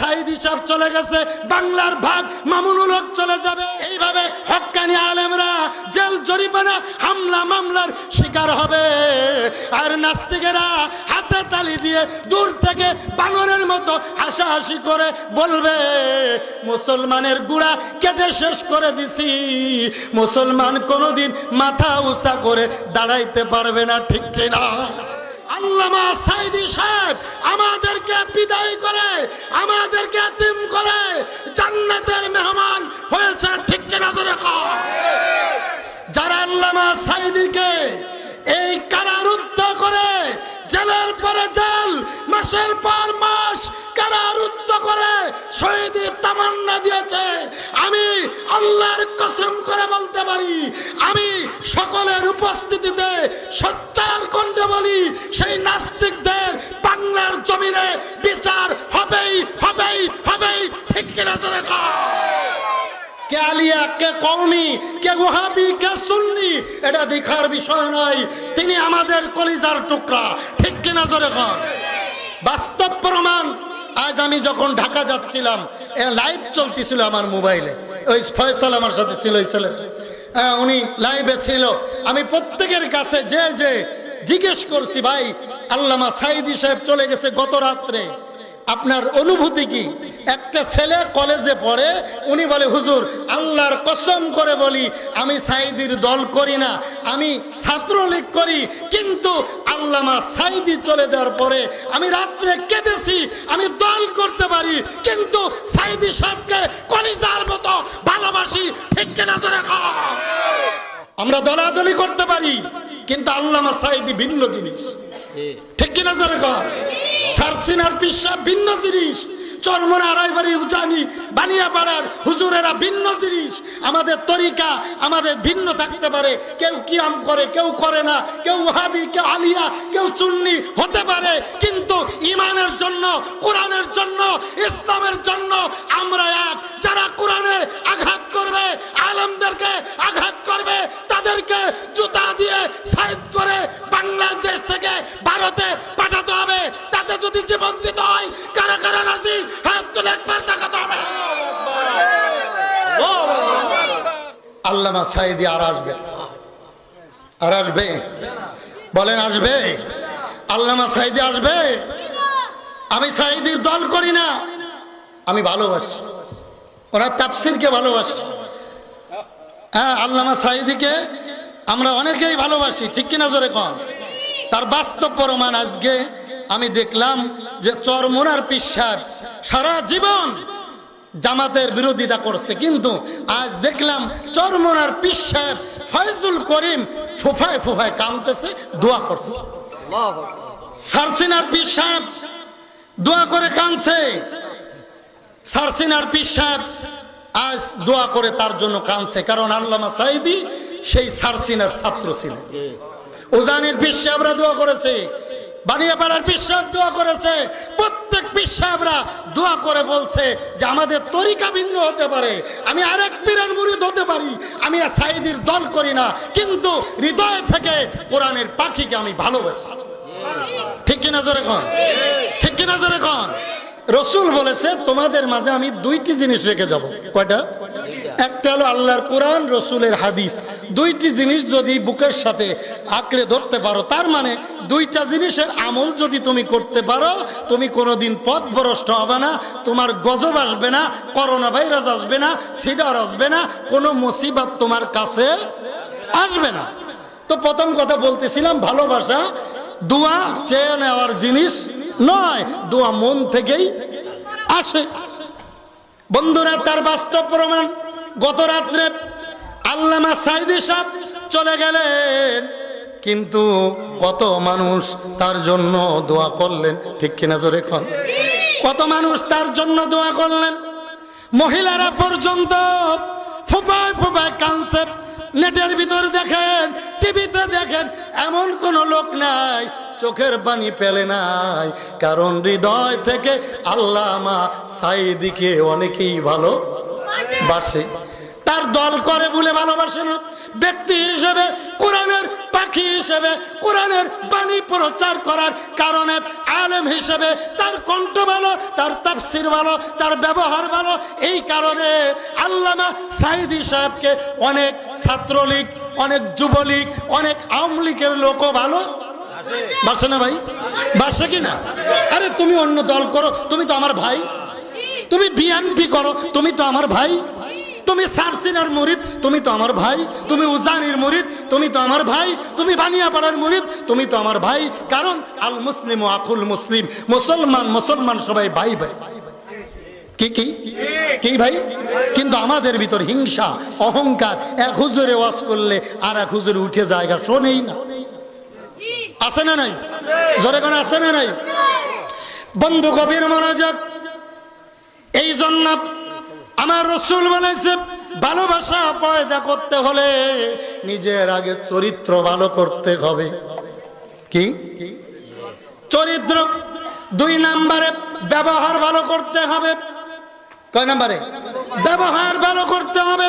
সাইদি সাহেব চলে গেছে, বাংলার ভাগ মামুনুল হক চলে যাবে। এইভাবে হক্কানি আলেমরা জেল জরিমানা হামলা মামলার শিকার হবে, আর নাস্তিকেরা হাতে তালি দিয়ে দূর থেকে বানরের মতো হাসাহাসি করে বলবে মুসলমানের গুড়া কেটে শেষ করে দিছি, মুসলমান কোনোদিন মাথা উঁচা করে দাঁড়াইতে পারবে না। ঠিক কিনা? আল্লামা সাইদি সাহেব আমাদেরকে বিদায় করে, আমাদেরকে এতিম করে জান্নাতের মেহমান হয়েছে। ঠিক কিনা? জোরে কও। যারা আল্লামা সাইদিকে এই কারারুদ্ধ করে জেলের পরে জেল, মাসের পর মাস কারারুদ্ধ করে শহীদি তামান্না দিয়েছে, আমি আল্লাহর কসম করে বলতে পারি, আমি সকলের উপস্থিতিতে সচ্চার কণ্ঠে বলি, সেই নাস্তিকদের বাংলার জমিনে বিচার হবেই হবেই হবেই। ঠিক কিনা? জোরে কও। কে আলিয়া, কে কওমি, কে ওহাবি, কে সুন্নি, এটা দেখার বিষয় নয়। তিনি আমাদের কলিজার টুকরা। ঠিক কিনা? জোরে কও। বাস্তব প্রমাণ। আজ আমি যখন ঢাকা যাচ্ছিলাম, লাইভ চলতেছিল আমার মোবাইলে, ওই ফয়সাল আমার সাথে ছিল, ওই ছেলে, উনি লাইভে ছিল। আমি প্রত্যেকের কাছে যে যে জিজ্ঞেস করছি, ভাই আল্লামা সাইদি সাহেব চলে গেছে গত রাত্রে, আপনার অনুভূতি কি? একটা ছেলে কলেজে পড়ে, উনি বলে হুজুর আল্লাহর কসম করে বলি আমি সাইদির দল করি না, আমি ছাত্রলীগ করি, কিন্তু আল্লামা সাইদি চলে যাওয়ার পরে আমি রাত্রে কেঁদেছি। আমি দল করতে পারি, কিন্তু সাইদি সাহেবকে কলিজার মতো ভালোবাসি। ঠিক কিনা? জোরে কও। আমরা দলাদলি করতে পারি, কিন্তু আল্লামা সাইদি ভিন্ন জিনিস। ঠিক কিনা? জোরে কও। সারসিনার পিসা ভিন্ন জিনিস, চরমনা আড়াইবাড়ি উজানি বানিয়াপাড়ার হুজুরেরা ভিন্ন জিনিস। আমাদের তরিকা আমাদের ভিন্ন থাকতে পারে, কেউ কিয়াম করে, কেউ করে না, কেউ ওহাবি, কেউ আলিয়া, কেউ সুন্নি হতে পারে, কিন্তু ইমানের জন্য, কোরআনের জন্য, ইসলামের জন্য আমরা এক। যারা কোরআনে আঘাত করবে, আলেমদেরকে আঘাত করবে, তাদেরকে জুতা দিয়ে সাইদ করে বাংলাদেশ থেকে ভারতে পাঠাতে হবে। তাতে যদি জীবন দিতে হয়, কারা কারা রাজি হাত তুলে একবার দেখাতে হবে। আল্লামা সাইদি আর আসবে? আর আসবে? বলেন আসবে? আল্লামা সাইদি আসবে? আমি সাইদির দল করি না, আমি ভালোবাসি, ওনার তাফসিরকে ভালোবাসি। হ্যাঁ, আল্লামা সাইদিকে আমরা অনেকেই ভালোবাসি। ঠিক কিনা? জোরে কন। তার বাস্তব প্রমাণ আজকে আমি দেখলাম যে চরমোনার পীর সাহেব সারা জীবন জামাতের বিরোধিতা করছে, কিন্তু আজ দেখলাম চরমোনার পীর সাহেব ফয়জুল করিম ফুফায় ফুফায় কাঁদতেছে, দোয়া করছে। সারসিনার পীর সাহেব দোয়া করে কাঁদছে। সারসিনার পীর সাহেব আজ দোয়া করে তার জন্য কাঁদছে, কারণ আল্লামা সাইদি সেই সারসিনার ছাত্র ছিলেন। উজানির পীর সাহেবরা দোয়া করেছে, বানিয়াপাড়ার পীর সাহেব দোয়া করেছে, প্রত্যেক পীর সাহেবরা দোয়া করে বলছে যে আমাদের তরিকা ভিন্ন হতে পারে, আমি আরেক পীরের মুরিদ হতে পারি, আমি সাইদির দল করি না, কিন্তু হৃদয় থেকে কোরআনের পাখিকে আমি ভালোবাসি। ঠিক কিনা? জোরে কন। ঠিক কিনা? জোরে কন। রসুল বলেছে তোমাদের মাঝে আমি দুইটি জিনিস রেখে যাব। কয়টা? একটা হলো আল্লাহর কোরআন, রসুলের হাদিস। দুইটি জিনিস যদি বুকের সাথে আঁকড়ে ধরতে পারো, তার মানে দুইটা জিনিসের আমল যদি তুমি করতে পারো, তুমি কোনোদিন পথভ্রষ্ট হবে না, তোমার গজব আসবে না, করোনা ভাইরাস আসবে না, সিডার আসবে না, কোনো মুসিবত তোমার কাছে আসবে না। তো প্রথম কথা বলতেছিলাম, ভালোবাসা দোয়া চেয়ে নেওয়ার জিনিস নয়, দোয়া মন থেকেই আসে। বন্ধুরা, তার বাস্তব প্রমাণ গত রাত্রে আল্লামা সাইদি সাহেব চলে গেলেন, কিন্তু কত মানুষ তার জন্য দোয়া করলেন। ঠিক কিনা? জোরে কন। কত মানুষ তার জন্য দোয়া করলেন। মহিলারা পর্যন্ত ফুপায় ফুপায় কাঁদছে। নেটের ভিতর দেখেন, টিভিতে দেখেন, এমন কোন লোক নাই চোখের পানি পেলে নাই, কারণ হৃদয় থেকে আল্লামা সাইদিকে অনেকেই ভালোবাসে। তার দল করে বলে ভালোবাসে না, ব্যক্তি হিসেবে, কোরআনের পাখি হিসেবে, কোরআনের বাণী প্রচার করার কারণে আলেম হিসেবে তার কণ্ঠ ভালো, তার তাফসীর ভালো, তার ব্যবহার ভালো, এই কারণে আল্লামা সাঈদী সাহেবকে অনেক ছাত্রলীগ, অনেক যুবলীগ, অনেক আওয়ামী লীগের লোকও ভালো বাসে না ভাই, বাসে কিনা? আরে তুমি অন্য দল করো, তুমি তো আমার ভাই। তুমি বিএনপি করো, তুমি তো আমার ভাই। তুমি সারসিনার মুরিদ, তুমি তো আমার ভাই। তুমি উজানির মুরিদ, তুমি তো আমার ভাই। তুমি বানিয়াপাড়ার মুরিদ, তুমি তো আমার ভাই। কারণ আল মুসলিম ও আকুল মুসলিম, মুসলমান মুসলমান সবাই ভাই ভাই। কি কি কি ভাই? কিন্তু আমাদের ভিতর হিংসা, অহংকার, এক হুজুরে ওয়াজ করলে আর এক হুজুরে উঠে জায়গা শোনেই না। আছে না নাই? জোরে কোন আছে না নাই? বন্ধু গভীর মনোযোগ। এই জন্য আমার রাসূল বলেছে, ভালোবাসা পয়দা করতে হলে নিজের আগে চরিত্র ভালো করতে হবে। কি চরিত্র? 2 নম্বরে ব্যবহার ভালো করতে হবে। কয় নম্বরে? ব্যবহার ভালো করতে হবে।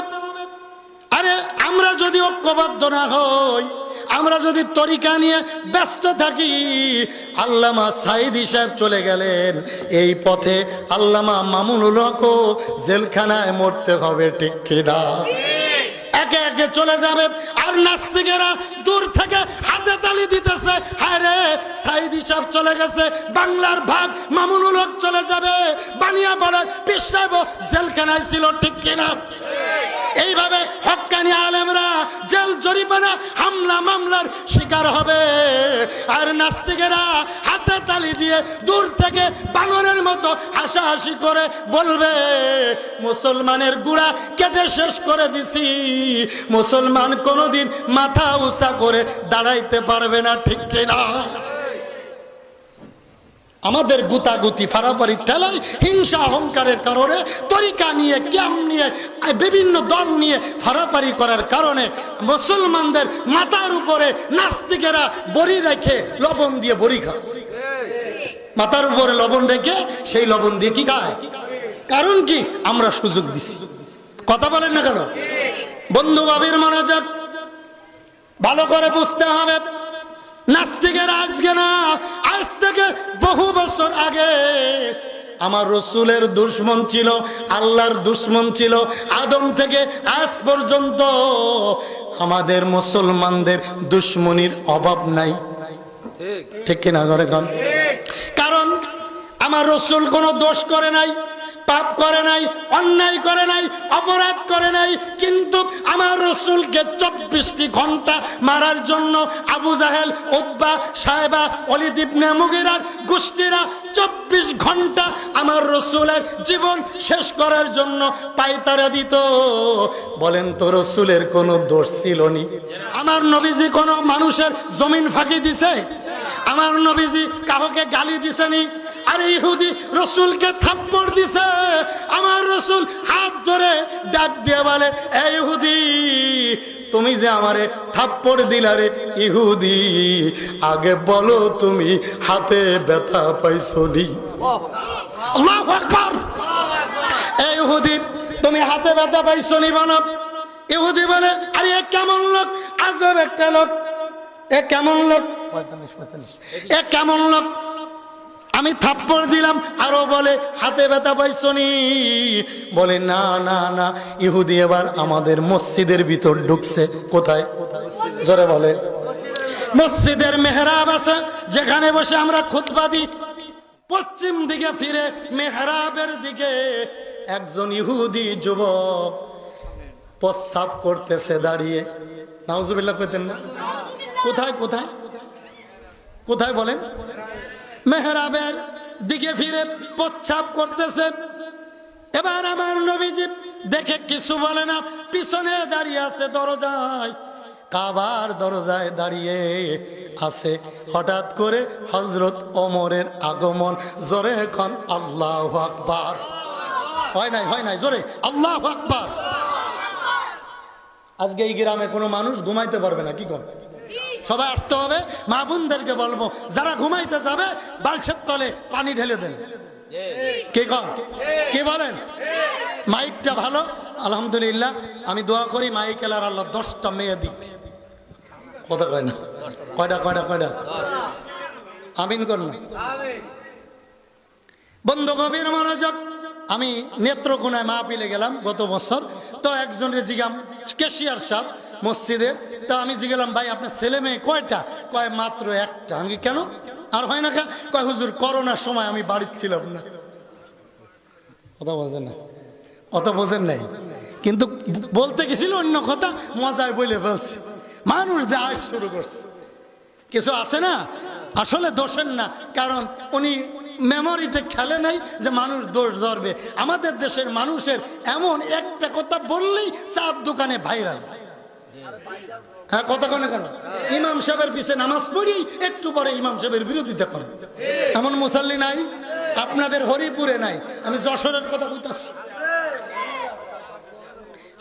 আরে আমরা যদি ঐক্যবদ্ধ না হই, আমরা যদি তরিকা নিয়ে ব্যস্ত থাকি, আল্লামা সাঈদী সাহেব চলে গেলেন এই পথে, আল্লামা মামুনুল হকও জেলখানায় মরতে হবে, ঠিক কিনা? একে একে চলে যাবে। আর নাস্তিকেরা দূর থেকে হাতে তালি দিতেছে, হ্যাঁ রে সাঈদী সাহেব চলে গেছে, বাংলার ভাগ মামুনুল হক চলে যাবে, বানিয়াপাড়ার পীর সাহেব জেলখানায় ছিল, ঠিক কিনা? এইভাবে হক্কানি আলেমরা জেল জরিমানা, হামলা মামলার শিকার হবে। আর নাস্তিকেরা হাতে তালি দিয়ে দূর থেকে বানরের মতো হাসাহাসি করে বলবে, মুসলমানের গুড়া কেটে শেষ করে দিছি, মুসলমান কোনোদিন মাথা উঁচা করে দাঁড়াইতে পারবে না, ঠিক কিনা? আমাদের গুতাগুতি ফারাফারি ঠেলাই হিংসা অহংকারের কারণে, তরিকা নিয়ে, ক্যাম নিয়ে, বিভিন্ন দল নিয়ে ফারাফারি করার কারণে মুসলমানদের মাথার উপরে নাস্তিকেরা বড়ি রেখে লবণ দিয়ে বড়ি খায়। মাথার উপরে লবণ রেখে সেই লবণ দিয়ে কি খায়? কারণ কি? আমরা সুযোগ দিছি। কথা বলেন না কেন? বন্ধু গভীর মনোযোগ, ভালো করে বুঝতে হবে। নাস্তিকের আজকে না, আজ থেকে বহু বছর আগে আমার রাসূলের দুশমন ছিল, আল্লাহর দুশমন ছিল। আদম থেকে আজ পর্যন্ত আমাদের মুসলমানদের দুশমনির অভাব নাই, ঠিক কিনা? ঘরে খান। কারণ আমার রাসূল কোনো দোষ করে নাই, পাপ করে নাই, অন্যায় করে নাই, অপরাধ করে নাই, কিন্তু আমার রাসূলকে 24টি ঘন্টা মারার জন্য আবু জাহেল, উতবা, সায়বা, ওলীদ ইবনে মুগীরার গোষ্ঠীরা 24 ঘন্টা আমার রাসূলের জীবন শেষ করার জন্য পায়তারা দিত। বলেন তো, রাসূলের কোনো দোষ ছিল নি? আমার নবীজি কোনো মানুষের জমিন ফাঁকি দিছে? আমার নবীজি কাউকে গালি দিছেনি? আর ইহুদি রাসূলকে থাপ্পড় দিছে। আমার রাসূল হাত ধরে ডাক দিয়ে বলে, এই ইহুদি, তুমি যে আমারে থাপ্পড় দিলা রে ইহুদি, আগে বলো তুমি হাতে ব্যথা পাইছো নি? আল্লাহু আকবার। এই ইহুদি, তুমি হাতে ব্যথা পাইছো নি বলো? ইহুদি বলে, আরে এ কেমন লোক, আজব একটা লোক, এ কেমন লোক, এ কেমন লোক, আমি থাপ্পড় দিলাম আরো বলে হাতে ব্যথা পাইছনি? বলে না না না, ইহুদি এবার আমাদের মসজিদের ভিতর ঢুকছে। কোথায়? জোরে বলে। মসজিদের মেহরাব আছে, যেখানে বসে আমরা খুতবা দিই। পশ্চিম দিকে ফিরে মেহরাবের দিকে একজন ইহুদি যুবক প্রস্রাব করতেছে দাঁড়িয়ে। নাউজুবিল্লাহ পেতেন না? কোথায় কোথায় কোথায় বলেন? মেহরাবের দিকে ফিরে প্রস্রাব করতেছে। এবার আমার নবীজি দেখে কিছু বলে না, পিছনে দাঁড়িয়ে আছে দরজায়, কাবার দরজায় দাঁড়িয়ে আছে। হঠাৎ করে হযরত ওমরের আগমন। জোরে এখন আল্লাহু আকবার। হয় নাই হয় নাই, জোরে আল্লাহু আকবার। আজকে এই গ্রামে কোনো মানুষ ঘুমাইতে পারবে না, কি কোন? সবাই আসতে হবে। মা বোনদেরকে বলবো, যারা ঘুমাইতে যাবে বালছের তলে পানি ঢেলে দেন। কে কন? কে বলেন? মাইকটা ভালো, আলহামদুলিল্লাহ। আমি দোয়া করি মাইক এলার আল্লাহ 10টা মেয়ে দিক। কথা কয় না? কয়টা কয়টা কয়টা? আমিন করুন। বন্ধু গভীর মনোযোগ, আমি নেত্রকোনায় মাহফিলে গেলাম গত বছর। তো একজনের জিগাম, ক্যাশিয়ার সাহেব মসজিদের, তো আমি জিগেলাম ভাই আপনার ছেলে মেয়ে কয়টা? কয় মাত্র একটা। আমি কেন, আর হয় না? কয় হুজুর করোনার সময় আমি বাড়িতে ছিলাম না। কথা বোঝেন না, অত বোঝেন নাই, কিন্তু বলতে গেছিল অন্য কথা, মজায় বলে ফেলছে। মানুষ যে আজ শুরু করছে, কিছু আছে না আসলে দোষের না, কারণ উনি মেমোরিতে খেলে নাই যে মানুষ দোষ ধরবে। আমাদের দেশের মানুষের এমন একটা কথা বললেই চার দোকানে ভাইরাল। হ্যাঁ, কথা কেন কেন ইমাম সাহেবের পিছে নামাজ পড়ি, একটু পরে ইমাম সাহেবের বিরোধিতা করে। এমন মুসাল্লি নাই আপনাদের হরিপুরে, নাই, আমি যশোরের কথা কইতাছি।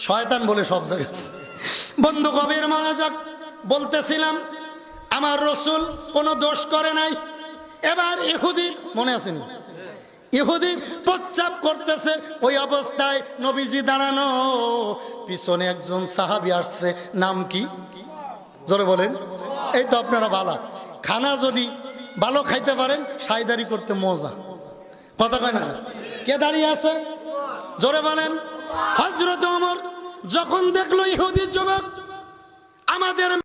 শয়তান বলে সব জায়গায়। বন্ধু গভীর মনোযোগ, বলতেছিলাম আমার রসুল কোনো দোষ করে নাই। এবার ইহুদি, মনে আছে না, ইহুদি প্রস্রাব করতেছে, ওই অবস্থায় নবীজি দাঁড়ানো, পিছনে একজন সাহাবী আসছে, নাম কি জোরে বলেন? এই তো আপনারা ভালো খানা যদি ভালো খাইতে পারেন, সাইদারি করতে মজা। কথা কয় না? কে দাঁড়িয়ে আছে জোরে বলেন? হযরত ওমর যখন দেখলো ইহুদি যুবক আমাদের